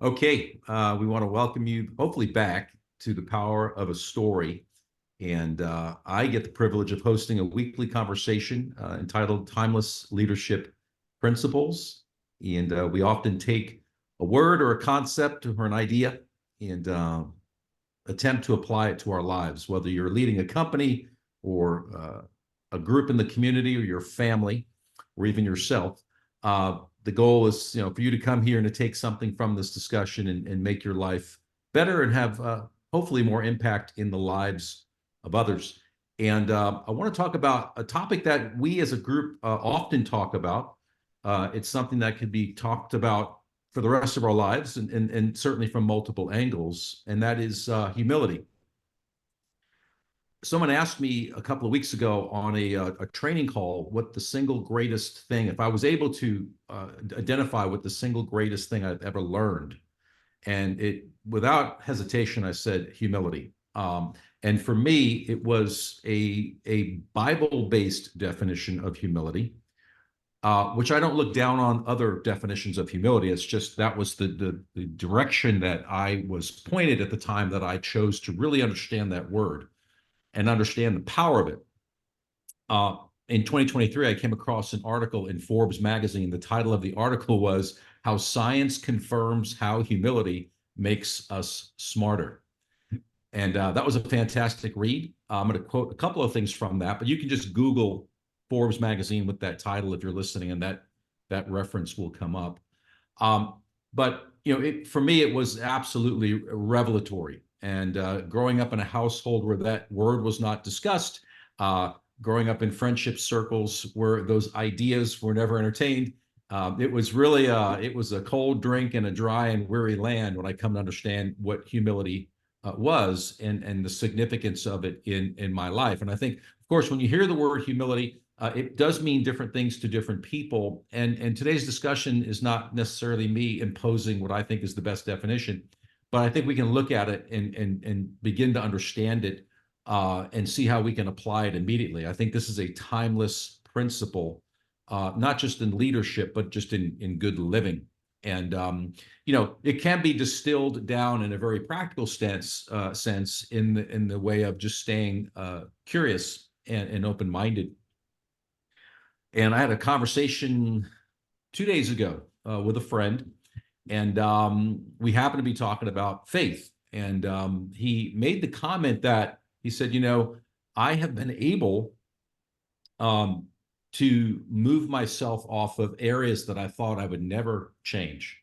Okay, we want to welcome you, hopefully, back to the power of a story. And I get the privilege of hosting a weekly conversation entitled Timeless Leadership Principles. And we often take a word or a concept or an idea and attempt to apply it to our lives, whether you're leading a company or a group in the community or your family or even yourself. The goal is, for you to come here and to take something from this discussion and make your life better and have hopefully more impact in the lives of others. And I want to talk about a topic that we as a group often talk about. It's something that could be talked about for the rest of our lives and certainly from multiple angles, and that is humility. Someone asked me a couple of weeks ago on a training call what the single greatest thing, if I was able to identify what the single greatest thing I've ever learned. And it, without hesitation, I said humility. And for me, it was a Bible-based definition of humility, which I don't look down on other definitions of humility. It's just that was the direction that I was pointed at the time that I chose to really understand that word and understand the power of it. In 2023, I came across an article in Forbes magazine. The title of the article was "How Science Confirms How Humility Makes Us Smarter." And that was a fantastic read. I'm going to quote a couple of things from that, but you can just Google Forbes magazine with that title if you're listening, and that reference will come up. But for me, it was absolutely revelatory. And growing up in a household where that word was not discussed, growing up in friendship circles where those ideas were never entertained, it was really it was a cold drink in a dry and weary land when I come to understand what humility was and the significance of it in my life. And I think, of course, when you hear the word humility, it does mean different things to different people. And today's discussion is not necessarily me imposing what I think is the best definition, but I think we can look at it and begin to understand it and see how we can apply it immediately. I think this is a timeless principle, not just in leadership, but just in good living. And it can be distilled down in a very practical sense in the way of just staying curious and open-minded. And I had a conversation 2 days ago with a friend, and we happened to be talking about faith. And he made the comment that he said, I have been able to move myself off of areas that I thought I would never change.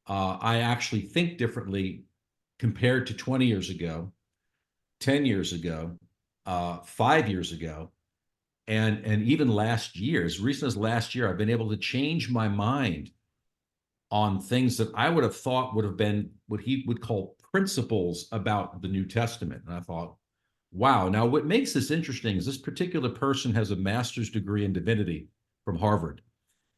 I actually think differently compared to 20 years ago, 10 years ago, 5 years ago. And even last year, as recent as last year, I've been able to change my mind on things that I would have thought would have been what he would call principles about the New Testament. And I thought, wow. Now, what makes this interesting is this particular person has a master's degree in divinity from Harvard.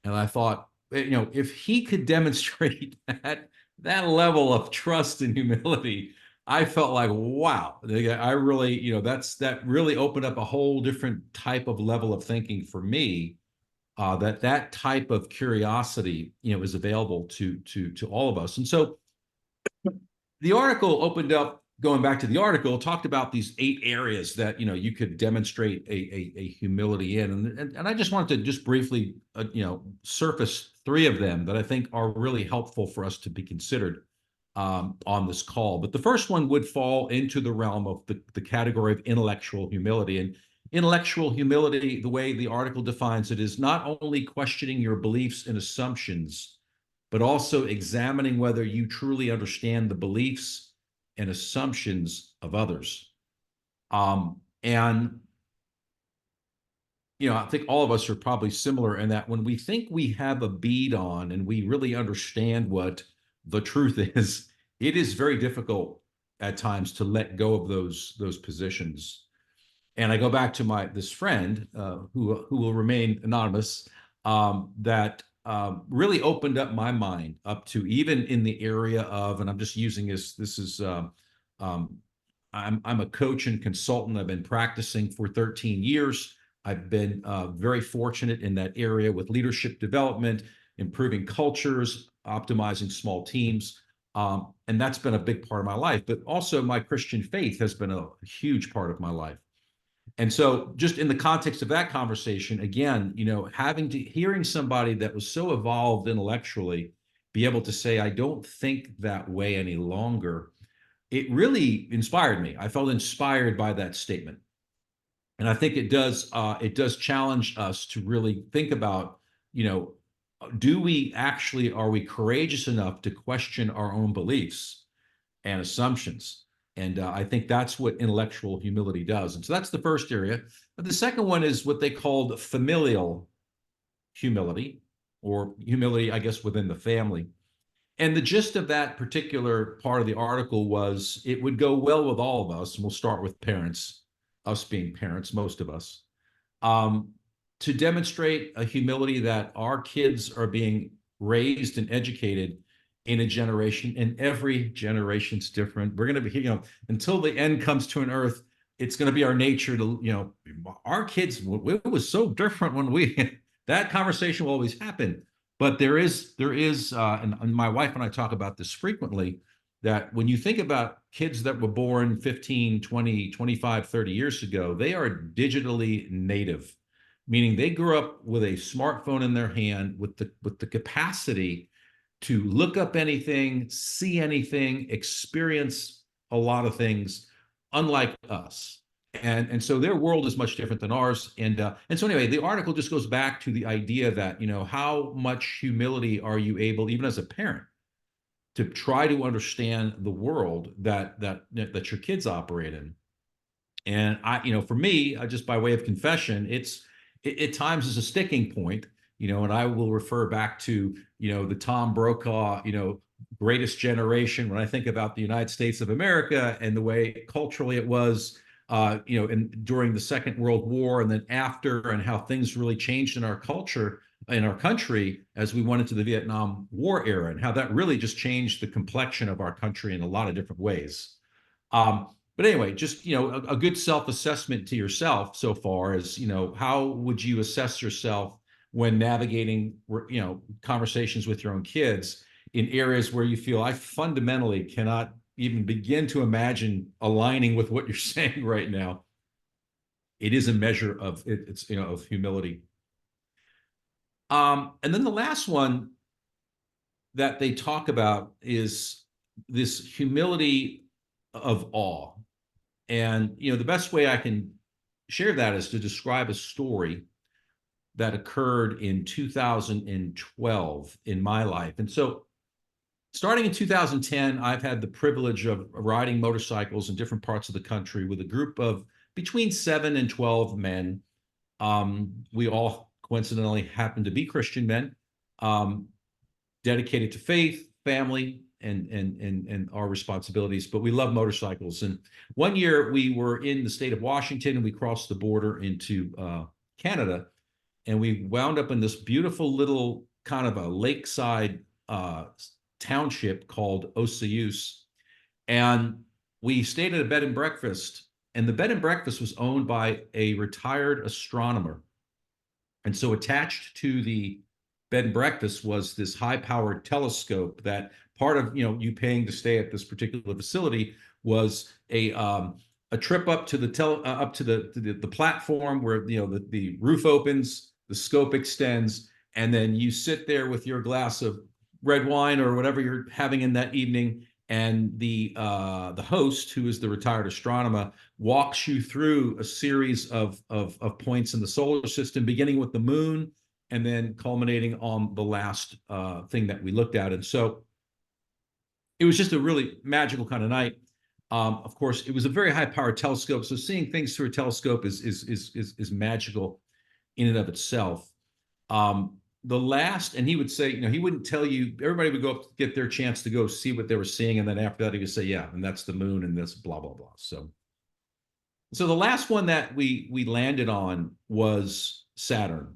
And I thought, if he could demonstrate that level of trust and humility, I felt like, wow, I really, that really opened up a whole different type of level of thinking for me. That type of curiosity, is available to all of us. And so the article opened up, going back to the article, talked about these 8 areas that you could demonstrate a humility in, and I just wanted to just briefly surface 3 of them that I think are really helpful for us to be considered on this call. But the first one would fall into the realm of the category of intellectual humility. And intellectual humility, the way the article defines it, is not only questioning your beliefs and assumptions, but also examining whether you truly understand the beliefs and assumptions of others. And I think all of us are probably similar in that when we think we have a bead on and we really understand what the truth is, it is very difficult at times to let go of those positions. And I go back to this friend who will remain anonymous, that really opened up my mind up to even in the area of, and I'm just using this is I'm a coach and consultant. I've been practicing for 13 years. I've been very fortunate in that area with leadership development, improving cultures, optimizing small teams. And that's been a big part of my life. But also, my Christian faith has been a huge part of my life. And so, just in the context of that conversation, again, hearing somebody that was so evolved intellectually be able to say, I don't think that way any longer, it really inspired me. I felt inspired by that statement. And I think it does challenge us to really think about, you know, are we courageous enough to question our own beliefs and assumptions? And I think that's what intellectual humility does. And so that's the first area. But the second one is what they called familial humility, or humility, I guess, within the family. And the gist of that particular part of the article was it would go well with all of us. And we'll start with parents, us being parents, most of us, um, to demonstrate a humility that our kids are being raised and educated in a generation, and every generation's different. We're going to be, until the end comes to an earth, it's going to be our nature to, our kids, it was so different when that conversation will always happen. But and my wife and I talk about this frequently, that when you think about kids that were born 15, 20, 25, 30 years ago, they are digitally native, meaning they grew up with a smartphone in their hand with the capacity to look up anything, see anything, experience a lot of things, unlike us. And so their world is much different than ours. And so anyway, the article just goes back to the idea that, how much humility are you able, even as a parent, to try to understand the world that your kids operate in. And for me, just by way of confession, it at times is a sticking point, and I will refer back to, the Tom Brokaw, greatest generation, when I think about the United States of America and the way culturally it was, and during the Second World War, and then after, and how things really changed in our culture, in our country, as we went into the Vietnam War era, and how that really just changed the complexion of our country in a lot of different ways. But anyway, just, a good self-assessment to yourself so far is, how would you assess yourself when navigating, conversations with your own kids in areas where you feel, I fundamentally cannot even begin to imagine aligning with what you're saying right now. It is a measure of it's of humility. And then the last one that they talk about is this humility of awe. And the best way I can share that is to describe a story that occurred in 2012 in my life. And so, starting in 2010, I've had the privilege of riding motorcycles in different parts of the country with a group of between 7 and 12 men. We all coincidentally happen to be Christian men, um, dedicated to faith, family, and our responsibilities. But we love motorcycles. And one year we were in the state of Washington, and we crossed the border into Canada, and we wound up in this beautiful little kind of a lakeside township called Osceola. And we stayed at a bed and breakfast, and the bed and breakfast was owned by a retired astronomer. And so attached to the bed and breakfast was this high-powered telescope that part of, you paying to stay at this particular facility was a trip up to the platform where, the roof opens, the scope extends, and then you sit there with your glass of red wine or whatever you're having in that evening, and the host, who is the retired astronomer, walks you through a series of points in the solar system, beginning with the moon and then culminating on the last thing that we looked at. And so it was just a really magical kind of night. Of course, it was a very high-powered telescope, so seeing things through a telescope is magical in and of itself. And he would say, he wouldn't tell you, everybody would go up to get their chance to go see what they were seeing, and then after that he would say, yeah, and that's the moon, and this blah blah blah. So the last one that we landed on was Saturn.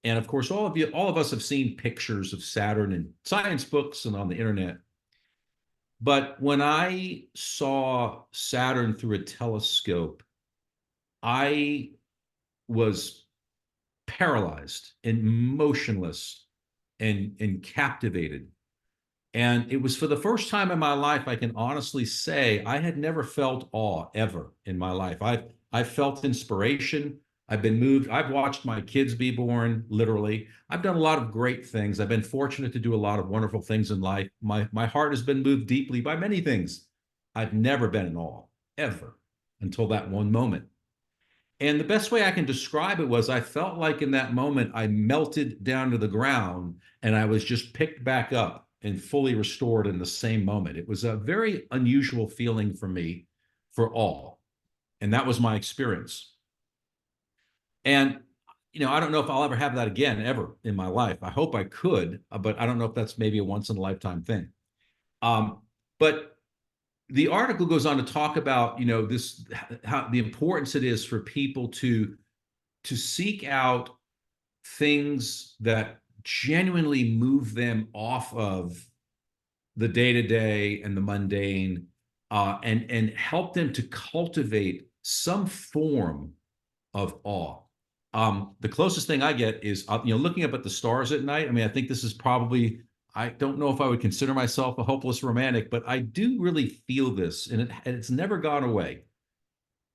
And of course, all of us have seen pictures of Saturn in science books and on the internet. But when I saw Saturn through a telescope, I was paralyzed and motionless and captivated And it was for the first time in my life, I can honestly say I had never felt awe ever in my life. I've felt inspiration. I've been moved. I've watched my kids be born, literally. I've done a lot of great things. I've been fortunate to do a lot of wonderful things in life. My heart has been moved deeply by many things. I've never been in awe, ever, until that one moment. And the best way I can describe it was I felt like in that moment I melted down to the ground and I was just picked back up and fully restored in the same moment. It was a very unusual feeling for me for all. And that was my experience. And, I don't know if I'll ever have that again, ever in my life. I hope I could, but I don't know if that's maybe a once in a lifetime thing. But the article goes on to talk about, this, how the importance it is for people to seek out things that genuinely move them off of the day to day and the mundane, and help them to cultivate some form of awe. The closest thing I get is, looking up at the stars at night. I mean, I think this is probably, I don't know if I would consider myself a hopeless romantic, but I do really feel this, and it's never gone away.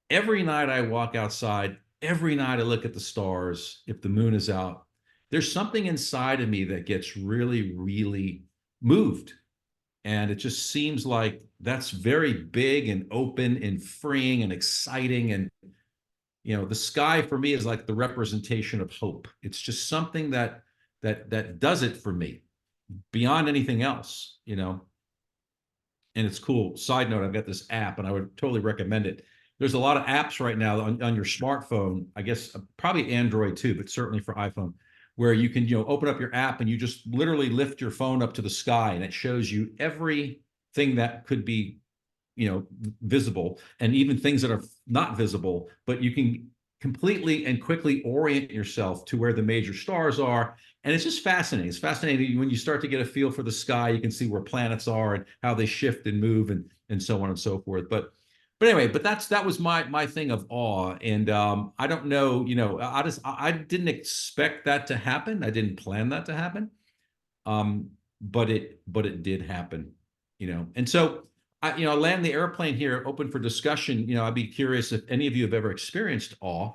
Every night I walk outside, every night I look at the stars, if the moon is out, there's something inside of me that gets really, really moved. And it just seems like that's very big and open and freeing and exciting. And, the sky for me is like the representation of hope. It's just something that does it for me beyond anything else. And it's cool. Side note, I've got this app and I would totally recommend it. There's a lot of apps right now on your smartphone, I guess probably Android too, but certainly for iPhone, where you can, open up your app and you just literally lift your phone up to the sky and it shows you everything that could be, visible, and even things that are not visible, but you can completely and quickly orient yourself to where the major stars are. And it's just fascinating. It's fascinating when you start to get a feel for the sky. You can see where planets are and how they shift and move, and so on and so forth. But anyway, that was my thing of awe. And I don't know, I didn't expect that to happen. I didn't plan that to happen. But it did happen. And so I land the airplane here, open for discussion. I'd be curious if any of you have ever experienced awe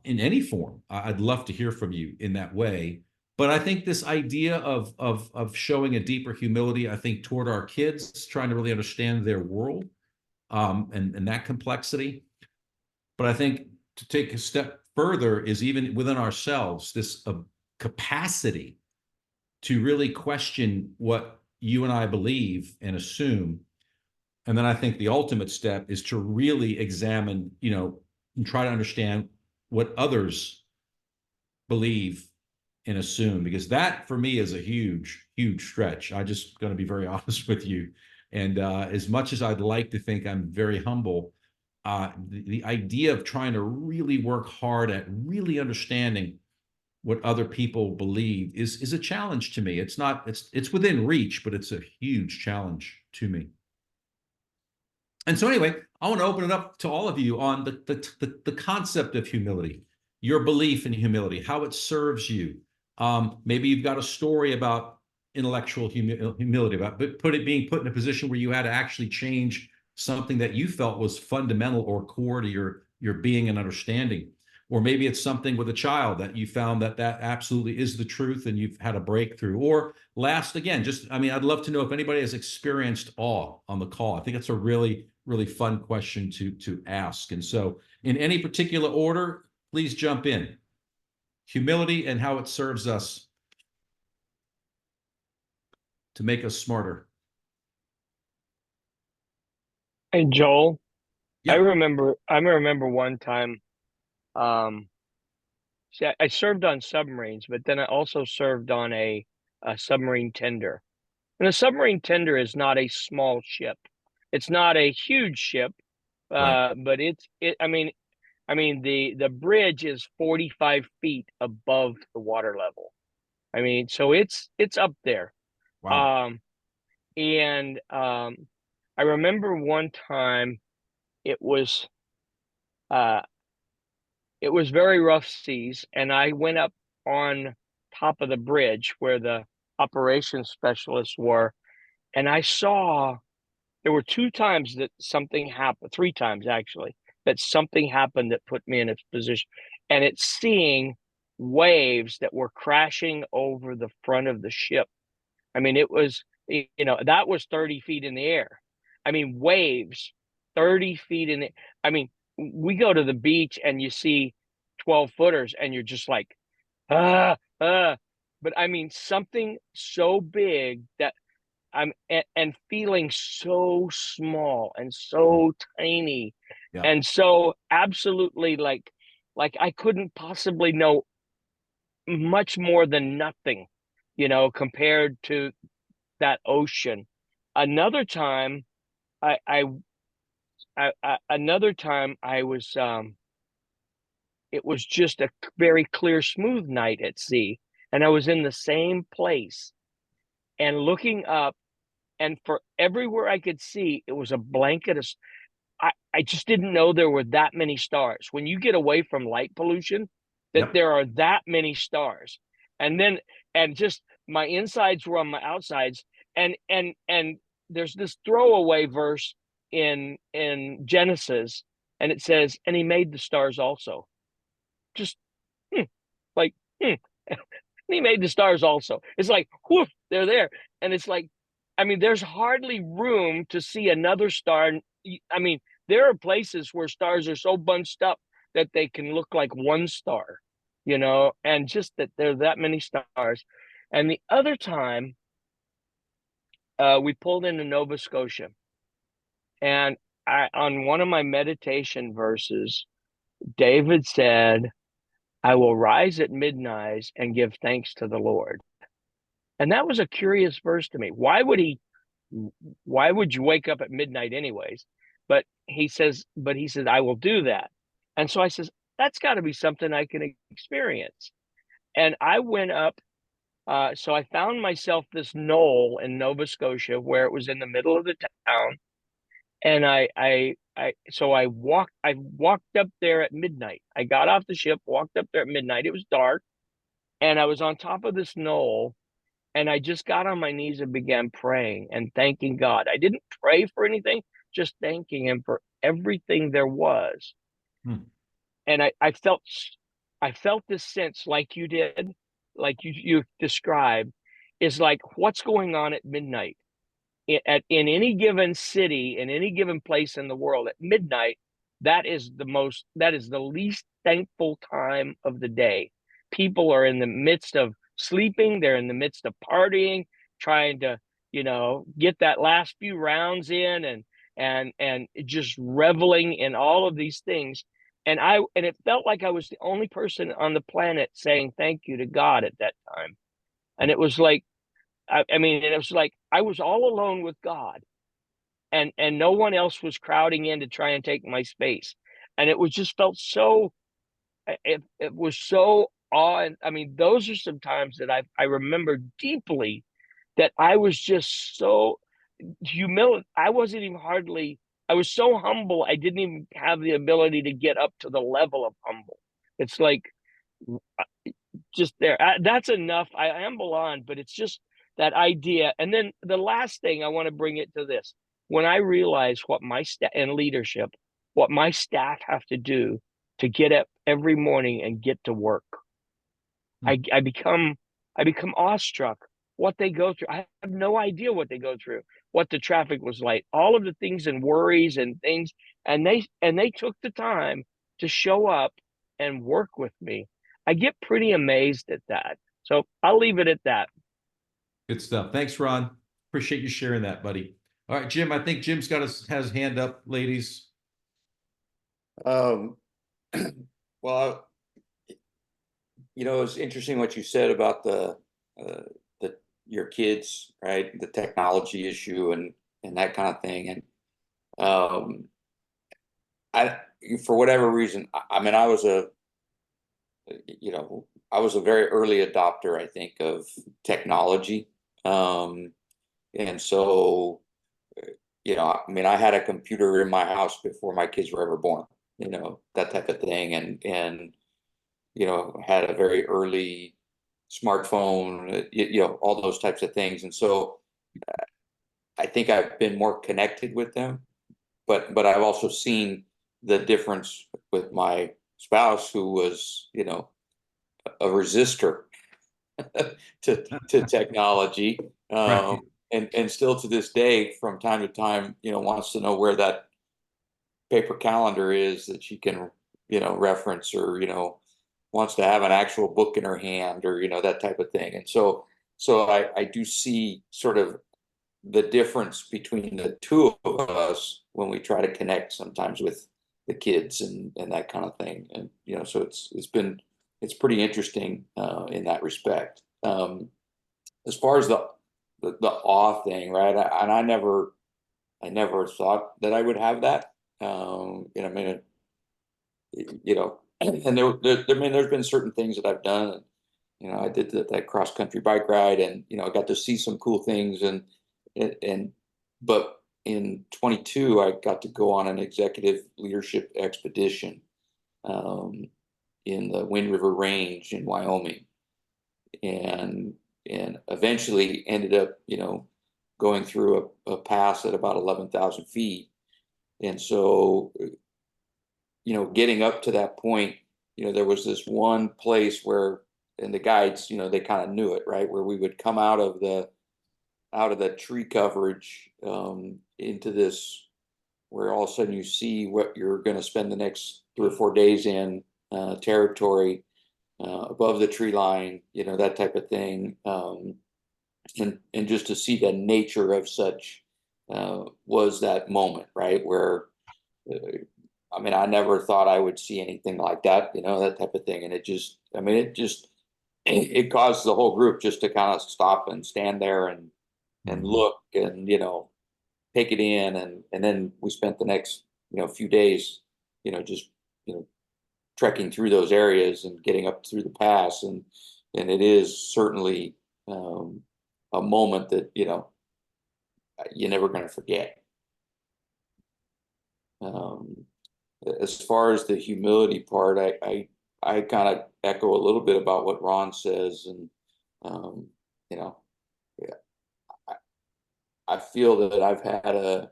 in any form. I'd love to hear from you in that way. But I think this idea of showing a deeper humility, I think, toward our kids, trying to really understand their world, and that complexity. But I think to take a step further is even within ourselves, this capacity to really question what you and I believe and assume. And then I think the ultimate step is to really examine, and try to understand what others believe and assume, because that for me is a huge, huge stretch. I just going to be very honest with you. And as much as I'd like to think I'm very humble, the idea of trying to really work hard at really understanding what other people believe is a challenge to me. It's within reach, but it's a huge challenge to me. And so anyway, I want to open it up to all of you on the concept of humility, your belief in humility, how it serves you. Maybe you've got a story about intellectual humility, about being put in a position where you had to actually change something that you felt was fundamental or core to your being and understanding. Or maybe it's something with a child that you found that absolutely is the truth and you've had a breakthrough. Or last, again, I'd love to know if anybody has experienced awe on the call. I think it's a really, really fun question to ask. And so in any particular order, please jump in. Humility and how it serves us to make us smarter. And Joel, I Yeah. remember I remember one time, um see, I served on submarines, but then I also served on a submarine tender. And a submarine tender is not a small ship. It's not a huge ship, Right. but I mean the bridge is 45 feet above the water level. I mean, so it's up there. Wow. Um and I remember one time it was uh it was very rough seas, and I went up on top of the bridge where operations specialists were, and I saw there were 2 times that something happened, 3 times actually, that something happened that put me in a position, and it's seeing waves that were crashing over the front of the ship. I mean, it was, that was 30 feet in the air. I mean, waves 30 feet in the, I mean, we go to the beach and you see 12 footers and you're just like, ah, ah. But I mean, something so big that and feeling so small and so tiny Yeah. and so absolutely like I couldn't possibly know much more than nothing, compared to that ocean. Another time, another time I was, it was just a very clear, smooth night at sea, and I was in the same place and looking up, and for everywhere I could see, it was a blanket of. I just didn't know there were that many stars. When you get away from light pollution, that Yep. there are that many stars. And then and just my insides were on my outsides. And there's this throwaway verse in Genesis, and it says, and he made the stars also. Just hmm, like and he made the stars also. It's like, whoof, they're there. And it's like, I mean, there's hardly room to see another star. I mean, there are places where stars are so bunched up that they can look like one star, and just that there are that many stars. And the other time, we pulled into Nova Scotia, and on one of my meditation verses, David said, I will rise at midnight and give thanks to the Lord. And that was a curious verse to me. Why would you wake up at midnight anyways? But he says, I will do that. And so I says, that's got to be something I can experience. And I went up. So I found myself this knoll in Nova Scotia where it was in the middle of the town. And I walked up there at midnight. I got off the ship, walked up there at midnight. It was dark, and I was on top of this knoll, and I just got on my knees and began praying and thanking God. I didn't pray for anything, just thanking him for everything there was. Hmm. And I felt this sense like you did, like you described, is like what's going on at midnight in any given city, in any given place in the world at midnight. That is the least thankful time of the day. People are in the midst of sleeping, they're in the midst of partying, trying to get that last few rounds in, and just reveling in all of these things. And it felt like I was the only person on the planet saying thank you to God at that time. And it was like, I mean, it was like I was all alone with God, and no one else was crowding in to try and take my space. And it was just felt so, it was so awe. I mean, those are some times that I remember deeply, that I was just so humility. I wasn't even hardly, I was so humble, I didn't even have the ability to get up to the level of humble. It's like just there. That's enough. I amble on, but it's just that idea. And then the last thing I want to bring it to this: when I realize what my staff and leadership, what my staff have to do to get up every morning and get to work, Hmm. I become awestruck what they go through. I have no idea what they go through, what the traffic was like, all of the things and worries and things, and they took the time to show up and work with me. I get pretty amazed at that. So I'll leave it at that. Good stuff. Thanks, Ron. Appreciate you sharing that, buddy. All right, Jim. I think Jim's got his hand up, ladies. Um, well, it's interesting what you said about uh, the your kids, right? The technology issue and that kind of thing. And um, I, for whatever reason, I mean, I was a very early adopter, I think, of technology. Um, and so, I mean, I had a computer in my house before my kids were ever born, that type of thing. And had a very early smartphone, all those types of things. And so I think I've been more connected with them, but I've also seen the difference with my spouse, who was, a resistor to technology. Right. And still to this day, from time to time, wants to know where that paper calendar is that she can, reference, or, wants to have an actual book in her hand, or, that type of thing. And so I do see sort of the difference between the two of us when we try to connect sometimes with the kids and that kind of thing. And, so it's pretty interesting in that respect. As far as the awe thing, right? I never thought that I would have that. I mean, and there's been certain things that I've done. I did that cross country bike ride, and I got to see some cool things, but in 22 I got to go on an executive leadership expedition in the Wind River Range in Wyoming, and eventually ended up going through a pass at about 11,000 feet. And so getting up to that point, there was this one place where, and the guides, they kind of knew it, right, where we would come out of the tree coverage into this, where all of a sudden you see what you're going to spend the next 3 or 4 days in, territory above the tree line, that type of thing. And just to see the nature of such was that moment, right, where I mean, I never thought I would see anything like that, that type of thing. And it caused the whole group just to kind of stop and stand there and look and, take it in. And then we spent the next, few days, just, trekking through those areas and getting up through the pass. And it is certainly a moment that, you're never going to forget. As far as the humility part, I kind of echo a little bit about what Ron says. And, yeah, I feel that I've had a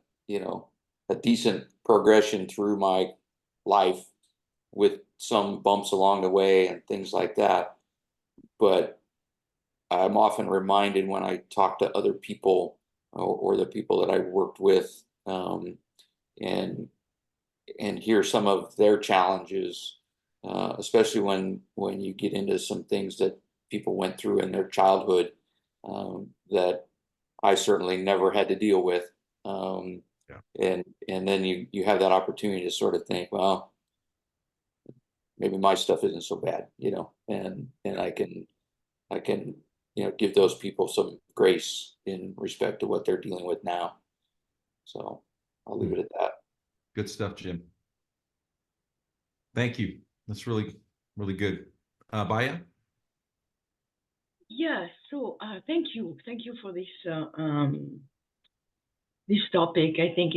decent progression through my life, with some bumps along the way and things like that. But I'm often reminded when I talk to other people, or the people that I worked with, and hear some of their challenges, especially when you get into some things that people went through in their childhood, that I certainly never had to deal with. Yeah. And then you have that opportunity to sort of think, well, maybe my stuff isn't so bad, and I can give those people some grace in respect to what they're dealing with now. So I'll leave it at that. Good stuff, Jim. Thank you. That's really, really good. Baya? Yeah, so thank you for this this topic. I think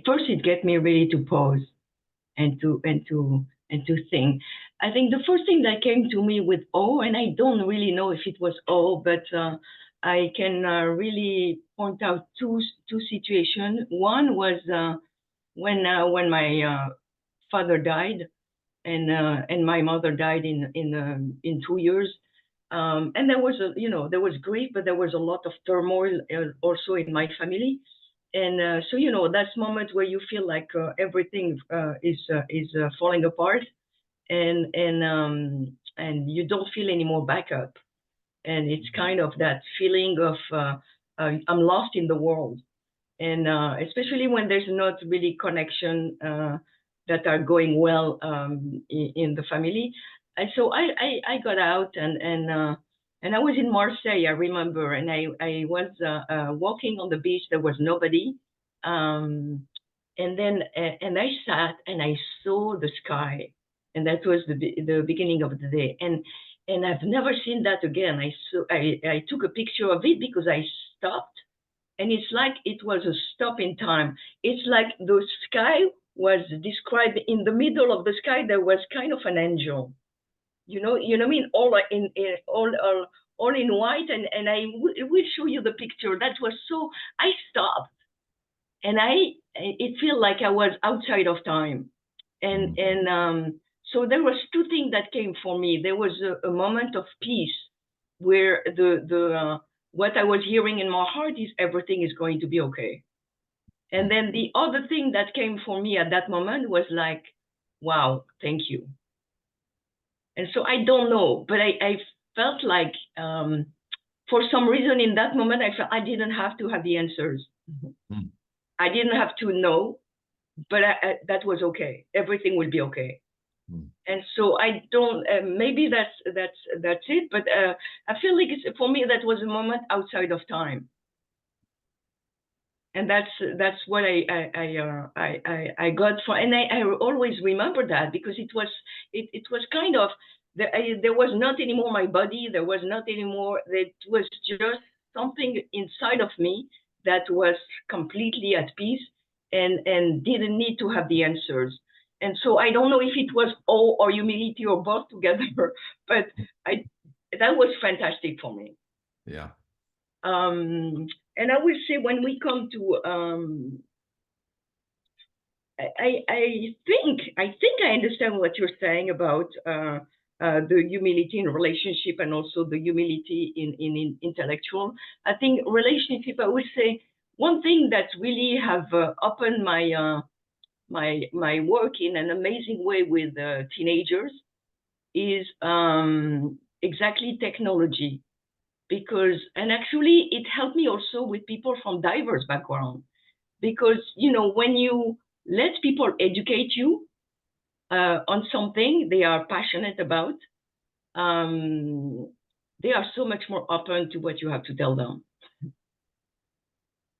first it get me really to pause and to think. I think the first thing that came to me with awe, and I don't really know if it was awe, but I can really point out two situations. One was when my father died, and my mother died in 2 years. And there was there was grief, but there was a lot of turmoil also in my family. And so that's moment where you feel like everything is falling apart, and you don't feel any more backup, and it's kind of that feeling of I'm lost in the world, and especially when there's not really connection that are going well in the family. And so I got out, and I was in Marseille, I remember, and I was walking on the beach. There was nobody, and I sat and I saw the sky, and that was the beginning of the day, and I've never seen that again. I took a picture of it because I stopped, and it's like it was a stop in time. It's like the sky was described. In the middle of the sky there was kind of an angel, you know what I mean, all in white, and I will show you the picture. That was so, I stopped, and it felt like I was outside of time, and so there was two things that came for me. There was a moment of peace where the what I was hearing in my heart is everything is going to be okay. And then the other thing that came for me at that moment was like, wow, thank you. And so I don't know, but I felt like for some reason in that moment, I felt I didn't have to have the answers. Mm. I didn't have to know, but that was okay. Everything will be okay. Mm. And so I don't, maybe that's it, but I feel like for me, that was a moment outside of time. And that's what I got for, and I always remember that, because it was kind of, there was not anymore my body, there was not anymore, it was just something inside of me that was completely at peace and didn't need to have the answers. And so I don't know if it was awe or humility or both together, but that was fantastic for me. Yeah. And I will say, when we come to, I think I understand what you're saying about the humility in relationship, and also the humility in intellectual. I think relationship, I would say, one thing that really have opened my my work in an amazing way with teenagers is exactly technology. Because, and actually it helped me also with people from diverse backgrounds, because, you know, when you let people educate you on something they are passionate about, they are so much more open to what you have to tell them.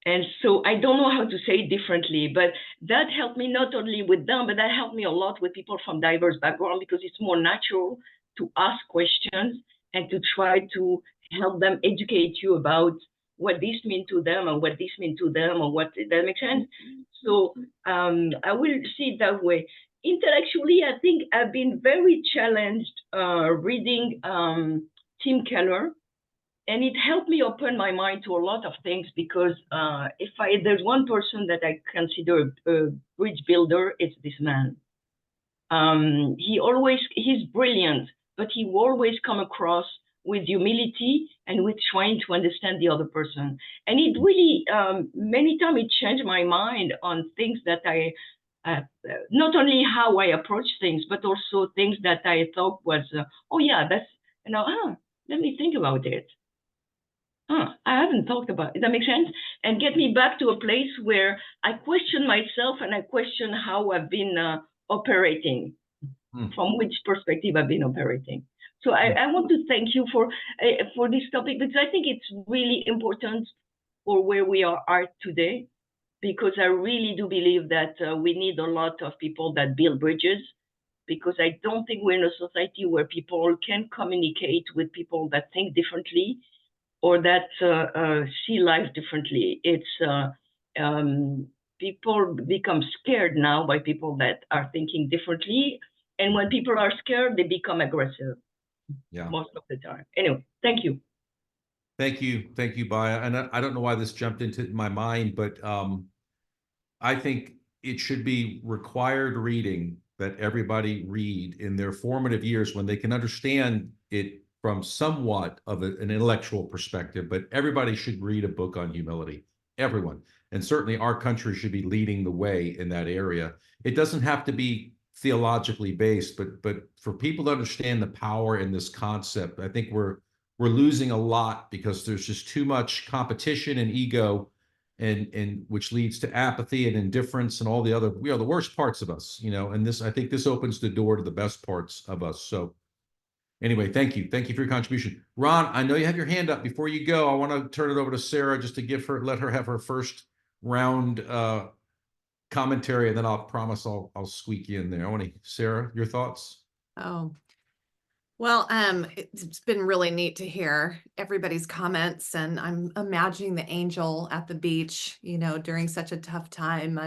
And so I don't know how to say it differently, but that helped me not only with them, but that helped me a lot with people from diverse backgrounds, because it's more natural to ask questions and to try to help them educate you about what this means to them and what this means to them, or what, that makes sense. So I will see it that way. Intellectually, I think I've been very challenged reading Tim Keller, and it helped me open my mind to a lot of things, because if there's one person that I consider a bridge builder, it's this man. He's brilliant, but he will always come across with humility and with trying to understand the other person. And it really, many times it changed my mind on things that not only how I approach things, but also things that I thought was, oh yeah, that's, you know, let me think about it. I haven't thought about it. That makes sense? And get me back to a place where I question myself, and I question how I've been operating, from which perspective I've been operating. So I want to thank you for this topic, because I think it's really important for where we are today, because I really do believe that we need a lot of people that build bridges, because I don't think we're in a society where people can communicate with people that think differently, or that see life differently. It's people become scared now by people that are thinking differently, and when people are scared, they become aggressive. Yeah. Most of the time. Anyway, thank you. Thank you, Baya. And I don't know why this jumped into my mind, but I think it should be required reading that everybody read in their formative years, when they can understand it from somewhat of an intellectual perspective. But everybody should read a book on humility, everyone. And certainly our country should be leading the way in that area. It doesn't have to be theologically based, but for people to understand the power in this concept, I think we're losing a lot, because there's just too much competition and ego, and which leads to apathy and indifference and all the other, we are the worst parts of us, you know, and I think this opens the door to the best parts of us. So anyway, thank you for your contribution. Ron, I know you have your hand up. Before you go, I want to turn it over to Sarah, just to let her have her first round commentary, and then I'll promise I'll squeak you in there. Sarah, your thoughts? Oh, well, it's been really neat to hear everybody's comments, and I'm imagining the angel at the beach, you know, during such a tough time.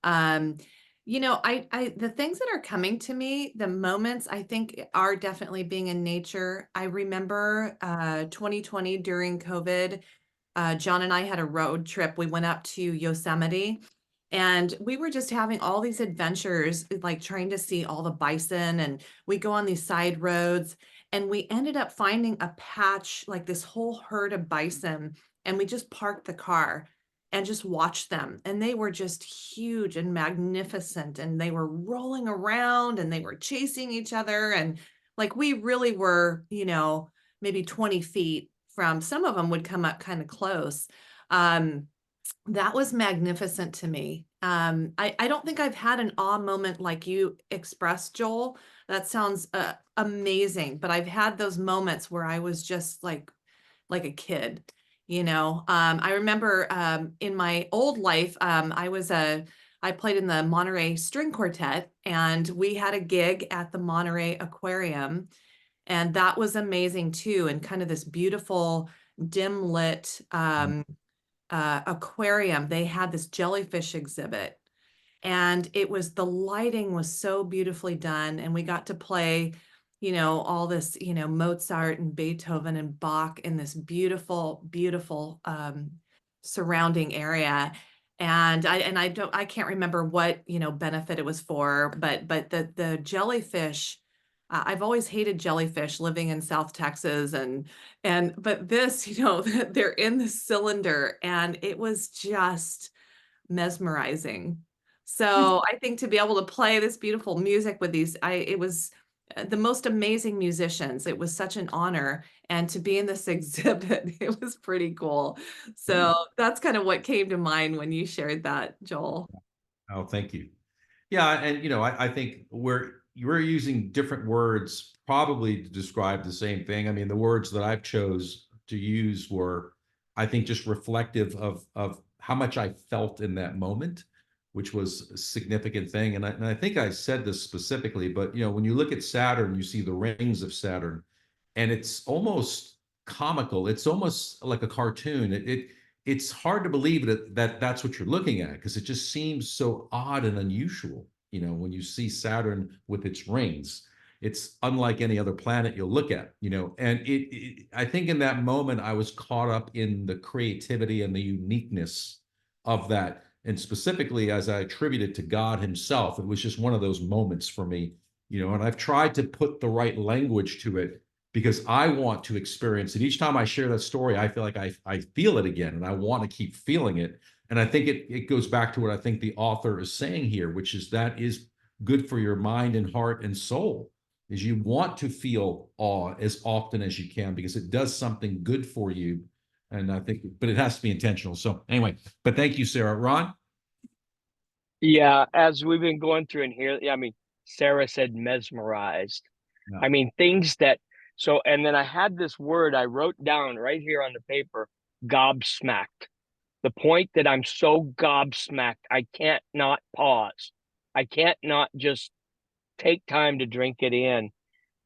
And, You know, the things that are coming to me, the moments I think are definitely being in nature. I remember 2020 during COVID, John and I had a road trip. We went up to Yosemite and we were just having all these adventures, like trying to see all the bison, and we go on these side roads and we ended up finding a patch, like this whole herd of bison, and we just parked the car and just watched them. And they were just huge and magnificent, and they were rolling around and they were chasing each other. And like we really were, you know, maybe 20 feet from, some of them would come up kind of close. That was magnificent to me. I don't think I've had an awe moment like you expressed, Joel. That sounds amazing, but I've had those moments where I was just like a kid, you know. I remember in my old life, I played in the Monterey String Quartet, and we had a gig at the Monterey Aquarium, and that was amazing too. And kind of this beautiful dim lit aquarium. They had this jellyfish exhibit, and it was, the lighting was so beautifully done, and we got to play, you know, all this, you know, Mozart and Beethoven and Bach in this beautiful, beautiful surrounding area. And I can't remember what, you know, benefit it was for, but the jellyfish, I've always hated jellyfish living in South Texas, but this, you know, they're in the cylinder, and it was just mesmerizing. So I think to be able to play this beautiful music with these, it was the most amazing musicians. It was such an honor. And to be in this exhibit, it was pretty cool. So that's kind of what came to mind when you shared that, Joel. Oh, thank you. Yeah, and I think we're using different words probably to describe the same thing. I mean, the words that I've chose to use were, I think, just reflective of how much I felt in that moment, which was a significant thing. And I think I said this specifically, but when you look at Saturn, you see the rings of Saturn, and it's almost comical. It's almost like a cartoon. It's hard to believe that that's what you're looking at, because it just seems so odd and unusual. When you see Saturn with its rings, it's unlike any other planet you'll look at. And I think in that moment I was caught up in the creativity and the uniqueness of that, and specifically as I attribute it to God Himself. It was just one of those moments for me. And I've tried to put the right language to it because I want to experience it. Each time I share that story, I feel like I feel it again, and I want to keep feeling it. And I think it goes back to what I think the author is saying here, which is that is good for your mind and heart and soul, is you want to feel awe as often as you can, because it does something good for you. And I think, but it has to be intentional. So anyway, but thank you, Sarah. Ron? Yeah, as we've been going through in here, I mean, Sarah said mesmerized. Yeah. I mean, things that, so, and then I had this word I wrote down right here on the paper, gobsmacked. The point that I'm so gobsmacked, I can't not pause. I can't not just take time to drink it in.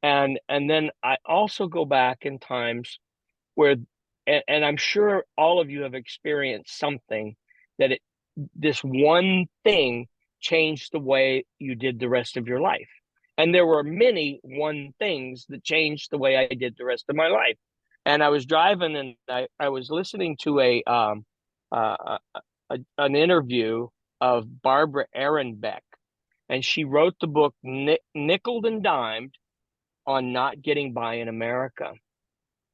And then I also go back in times where, and I'm sure all of you have experienced something that this one thing changed the way you did the rest of your life. And there were many one things that changed the way I did the rest of my life. And I was driving, and I was listening to an interview of Barbara Ehrenbeck, and she wrote the book Nickeled and Dimed on Not Getting By in America.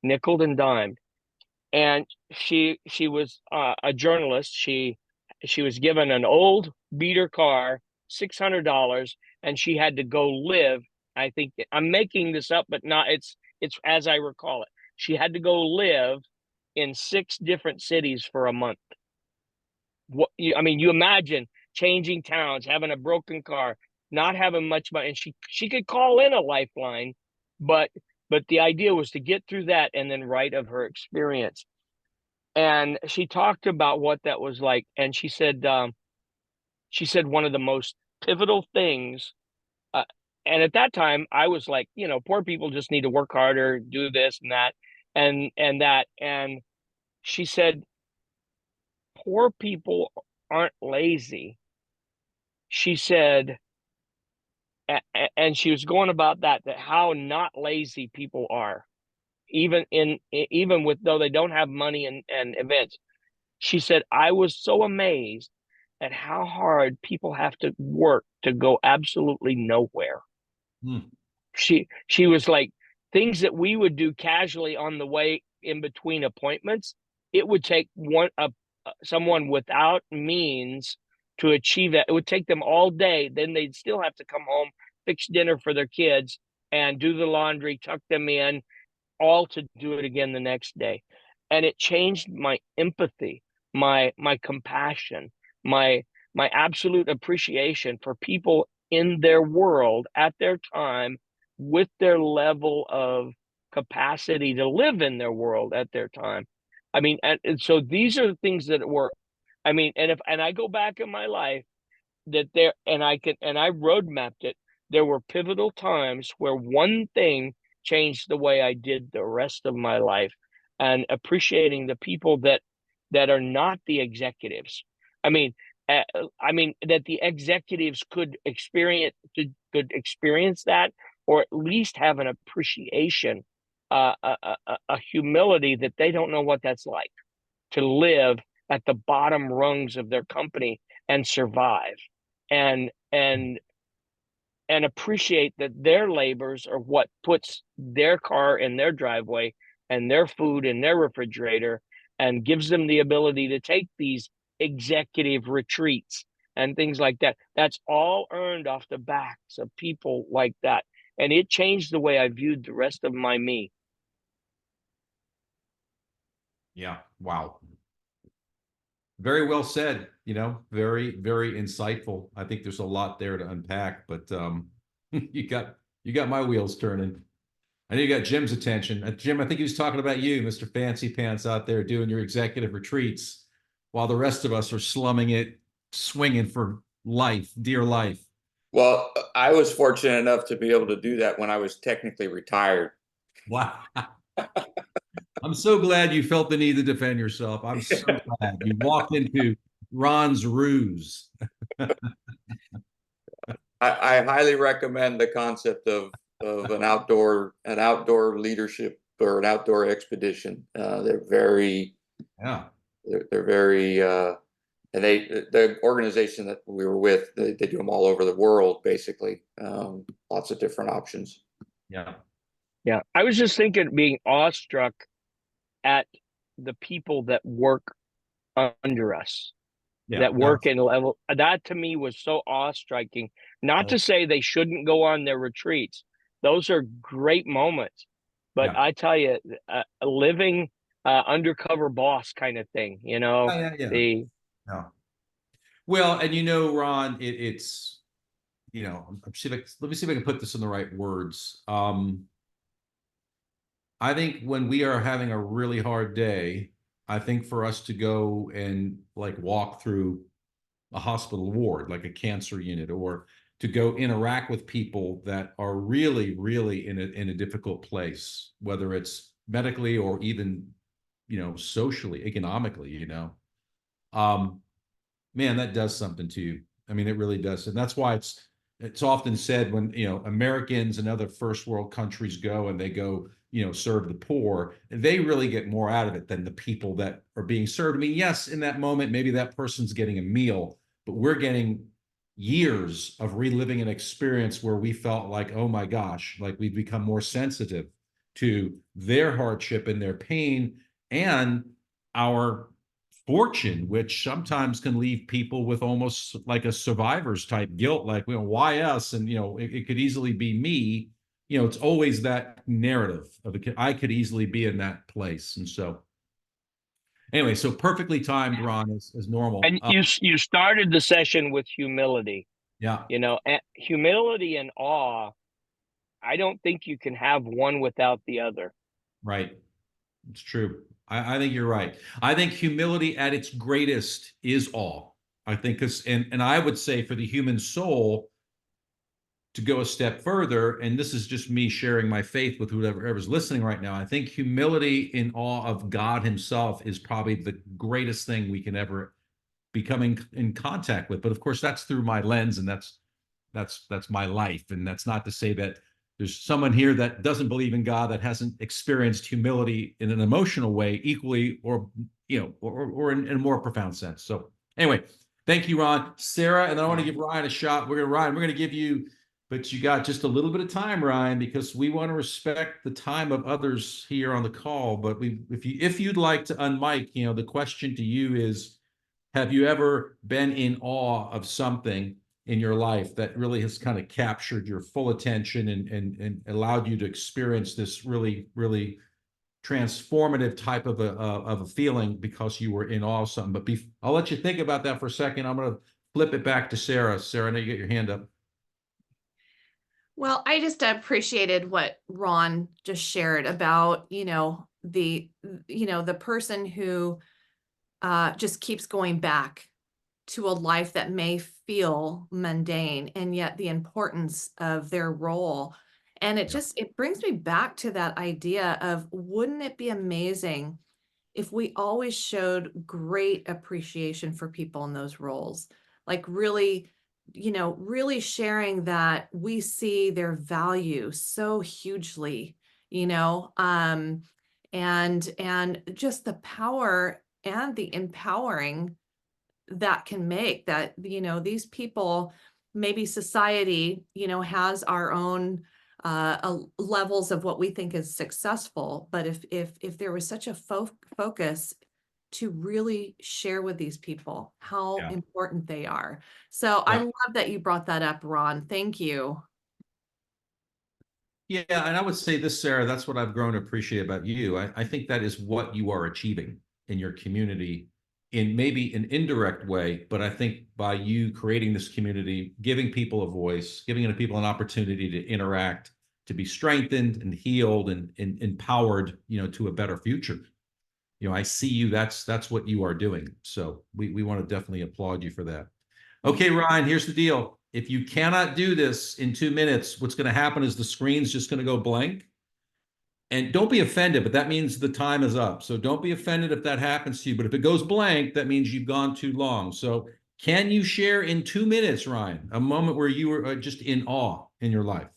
Nickeled and dimed. And she was a journalist. She was given an old beater car, $600, and she had to go live. I think I'm making this up, but not. It's as I recall it. She had to go live in 6 different cities for a month. I mean, you imagine changing towns, having a broken car, not having much money, and she could call in a lifeline, but the idea was to get through that and then write of her experience. And she talked about what that was like, and she said one of the most pivotal things. And at that time, I was like, poor people just need to work harder, do this and that, and that. And she said, poor people aren't lazy. she said, and she was going about that how not lazy people are, even with, though they don't have money and events. She said, I was so amazed at how hard people have to work to go absolutely nowhere. Hmm. She was like, things that we would do casually on the way in between appointments, it would take someone without means to achieve that. It would take them all day. Then they'd still have to come home, fix dinner for their kids, and do the laundry, tuck them in, all to do it again the next day. And it changed my empathy, my compassion, my absolute appreciation for people in their world at their time, with their level of capacity to live in their world at their time. I mean, and so these are the things that work. I mean, and I go back in my life, and I road mapped it. There were pivotal times where one thing changed the way I did the rest of my life, and appreciating the people that are not the executives. I mean, that the executives could experience that, or at least have an appreciation, a humility that they don't know what that's like to live at the bottom rungs of their company and survive, and appreciate that their labors are what puts their car in their driveway and their food in their refrigerator, and gives them the ability to take these executive retreats and things like that. That's all earned off the backs of people like that. And it changed the way I viewed the rest of my me. Yeah. Wow. Very well said, very, very insightful. I think there's a lot there to unpack, but you got my wheels turning. I know you got Jim's attention. Jim, I think he was talking about you, Mr. Fancy Pants, out there doing your executive retreats while the rest of us are slumming it, swinging for life, dear life. Well, I was fortunate enough to be able to do that when I was technically retired. Wow. I'm so glad you felt the need to defend yourself. I'm so glad you walked into Ron's ruse. I highly recommend the concept of an outdoor leadership or an outdoor expedition. They're very they're very and the organization that we were with, they do them all over the world, basically. Lots of different options. Yeah. I was just thinking, being awestruck at the people that work under us, that work in level. That to me was so awe-striking. Not to say they shouldn't go on their retreats. Those are great moments. But I tell you, a living undercover boss kind of thing, Well, and Ron, it's, let me see if I can put this in the right words. I think when we are having a really hard day, I think for us to go and like walk through a hospital ward, like a cancer unit, or to go interact with people that are really, really in a difficult place, whether it's medically or even, socially, economically, man, that does something to you. I mean, it really does. And that's why it's often said when, Americans and other first world countries go and they go, serve the poor, they really get more out of it than the people that are being served. I mean, yes, in that moment, maybe that person's getting a meal, but we're getting years of reliving an experience where we felt like, oh my gosh, like we've become more sensitive to their hardship and their pain and our fortune, which sometimes can leave people with almost like a survivor's type guilt, like, why us? And, it could easily be me. It's always that narrative of I could easily be in that place. And so anyway, so perfectly timed, Ron, as normal. And you started the session with humility. Yeah. Humility and awe, I don't think you can have one without the other. Right. It's true. I think you're right. I think humility at its greatest is awe. I think and I would say for the human soul, to go a step further, and this is just me sharing my faith with whoever's listening right now, I think humility in awe of God himself is probably the greatest thing we can ever becoming in contact with. But of course, that's through my lens, and that's my life. And that's not to say that there's someone here that doesn't believe in God, that hasn't experienced humility in an emotional way equally, or or in a more profound sense. So anyway, thank you, Ron. Sarah, and I want to give Ryan a shot. We're going to give you, but you got just a little bit of time, Ryan, because we want to respect the time of others here on the call. But if you'd like to unmic, the question to you is, have you ever been in awe of something in your life that really has kind of captured your full attention and allowed you to experience this really, really transformative type of a feeling because you were in awe of something? But I'll let you think about that for a second. I'm going to flip it back to Sarah. Sarah, I know you got your hand up. Well, I just appreciated what Ron just shared about, the person who just keeps going back to a life that may feel mundane, and yet the importance of their role. And it brings me back to that idea of, wouldn't it be amazing if we always showed great appreciation for people in those roles? Like really, really sharing that we see their value so hugely, and just the power and the empowering that can make that, these people, maybe society, has our own levels of what we think is successful. But if there was such a focus to really share with these people how important they are. So I love that you brought that up, Ron. Thank you. Yeah, and I would say this, Sarah, that's what I've grown to appreciate about you. I think that is what you are achieving in your community, in maybe an indirect way, but I think by you creating this community, giving people a voice, giving people an opportunity to interact, to be strengthened and healed and empowered, to a better future. I see you. That's what you are doing. So we want to definitely applaud you for that. Okay, Ryan, here's the deal. If you cannot do this in 2 minutes, what's going to happen is the screen's just going to go blank. And don't be offended, but that means the time is up. So don't be offended if that happens to you. But if it goes blank, that means you've gone too long. So can you share in 2 minutes, Ryan, a moment where you were just in awe in your life?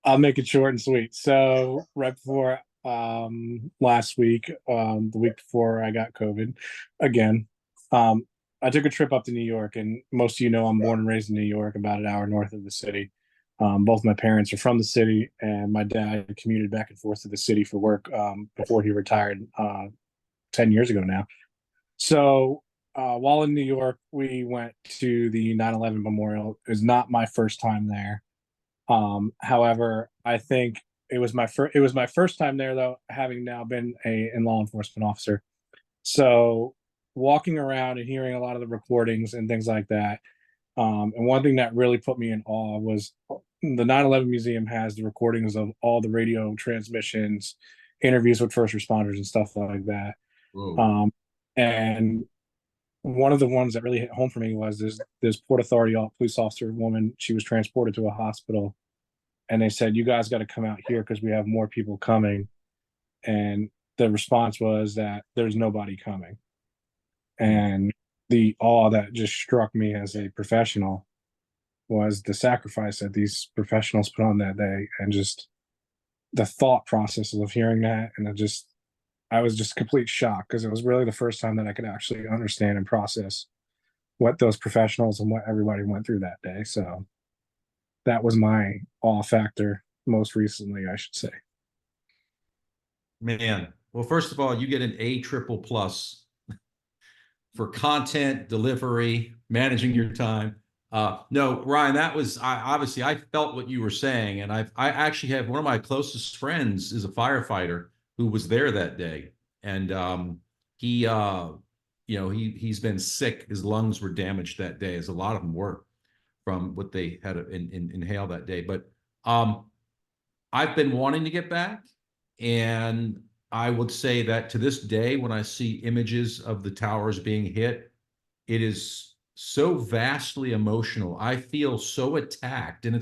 I'll make it short and sweet. So right before last week, the week before I got COVID again, I took a trip up to New York, and most of you know I'm born and raised in New York, about an hour north of the city. Both my parents are from the city, and my dad commuted back and forth to the city for work before he retired 10 years ago now. So while in New York, we went to the 9/11 memorial. It was not my first time there. However, I think it was my first time there, though, having now been a law enforcement officer. So walking around and hearing a lot of the recordings and things like that. And one thing that really put me in awe was the 9/11 Museum has the recordings of all the radio transmissions, interviews with first responders and stuff like that. And one of the ones that really hit home for me was this Port Authority police officer woman. She was transported to a hospital, and they said, "You guys got to come out here because we have more people coming." And the response was that there's nobody coming. And the awe that just struck me as a professional was the sacrifice that these professionals put on that day, and just the thought processes of hearing that. And I was just complete shock, because it was really the first time that I could actually understand and process what those professionals and what everybody went through that day. So that was my awe factor most recently, I should say. Man, well, first of all, you get an A++ for content delivery, managing your time. No, Ryan, that was obviously I felt what you were saying, and I actually have one of my closest friends is a firefighter who was there that day, and he's been sick. His lungs were damaged that day, as a lot of them were from what they had inhaled that day. But I've been wanting to get back, and I would say that to this day, when I see images of the towers being hit, it is so vastly emotional. I feel so attacked. And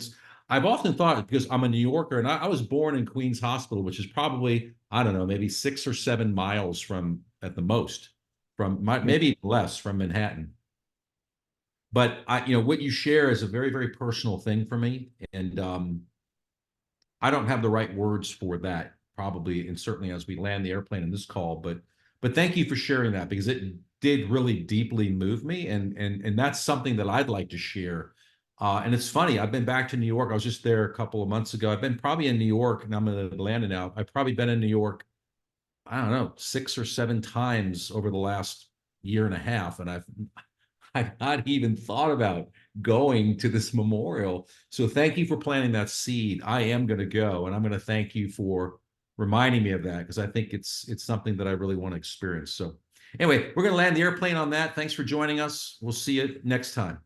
I've often thought, because I'm a New Yorker, and I was born in Queens Hospital, which is probably, I don't know, maybe 6 or 7 miles at the most from maybe less from Manhattan. But what you share is a very, very personal thing for me. And I don't have the right words for that probably, and certainly as we land the airplane in this call, but thank you for sharing that, because it did really deeply move me. And that's something that I'd like to share. And it's funny, I've been back to New York. I was just there a couple of months ago. I've been probably in New York, and I'm in Atlanta now. I've probably been in New York, I don't know, 6 or 7 times over the last year and a half. And I've not even thought about going to this memorial. So thank you for planting that seed. I am going to go, and I'm going to thank you for reminding me of that, because I think it's something that I really want to experience. So anyway, we're going to land the airplane on that. Thanks for joining us. We'll see you next time.